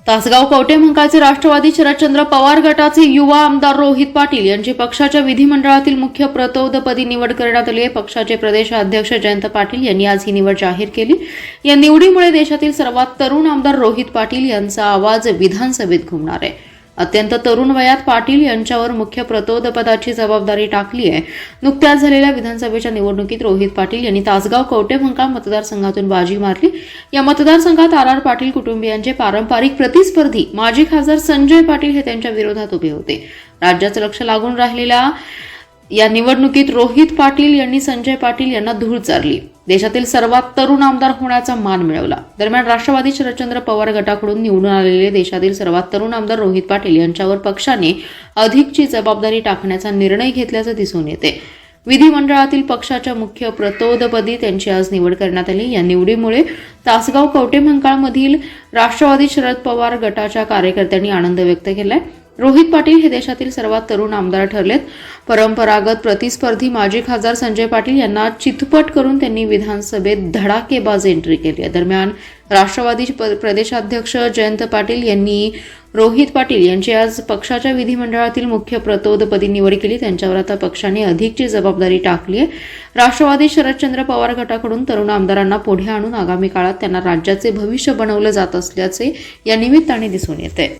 तासगाव कवठे महांकाळचे राष्ट्रवादी शरदचंद्र पवार गटाचे युवा आमदार रोहित पाटील यांची पक्षाच्या विधिमंडळातील मुख्य प्रतोदपदी निवड करण्यात आली आहे। पक्षाचे प्रदेशाध्यक्ष जयंत पाटील यांनी आज ही निवड जाहीर केली। या निवडीमुळे देशातील सर्वात तरुण आमदार रोहित पाटील यांचा आवाज विधानसभेत घुमणार आहे। अत्यंत तरुण वयात पाटील यांच्यावर मुख्य प्रतोदपदाची जबाबदारी टाकली आहे। नुकत्याच झालेल्या विधानसभेच्या निवडणुकीत रोहित पाटील यांनी तासगाव कवठे महांकाळ मतदारसंघातून बाजी मारली। या मतदारसंघात आर पाटील कुटुंबियांचे पारंपरिक प्रतिस्पर्धी माजी खासदार संजय पाटील हे त्यांच्या विरोधात उभे होते। राज्याचं लक्ष लागून राहिलेल्या या निवडणुकीत रोहित पाटील यांनी संजय पाटील यांना धूळ चारली। देशातील सर्वात तरुण आमदार होण्याचा मान मिळवला। दरम्यान राष्ट्रवादी शरदचंद्र पवार गटाकडून निवडून आलेले देशातील सर्वात तरुण आमदार रोहित पाटील यांच्यावर पक्षाने अधिकची जबाबदारी टाकण्याचा निर्णय घेतल्याचं दिसून येते। विधिमंडळातील पक्षाच्या मुख्य प्रतोदपदी त्यांची आज निवड करण्यात आली। या निवडीमुळे तासगाव कवठे महांकाळमधील राष्ट्रवादी शरद पवार गटाच्या कार्यकर्त्यांनी आनंद व्यक्त केलाय। रोहित पाटील हे देशातील सर्वात तरुण आमदार ठरलेत। परंपरागत प्रतिस्पर्धी माजी खासदार संजय पाटील यांना चितपट करून त्यांनी विधानसभेत धडाकेबाज एंट्री केली। दरम्यान राष्ट्रवादी प्रदेशाध्यक्ष जयंत पाटील यांनी रोहित पाटील यांची आज पक्षाच्या विधिमंडळातील मुख्य प्रतोदपदी निवड केली। त्यांच्यावर आता पक्षाने अधिकची जबाबदारी टाकली आहे। राष्ट्रवादी शरदचंद्र पवार गटाकडून तरुण आमदारांना पुढे आणून आगामी काळात त्यांना राज्याचे भविष्य बनवलं जात असल्याचे या निमित्ताने दिसून येते।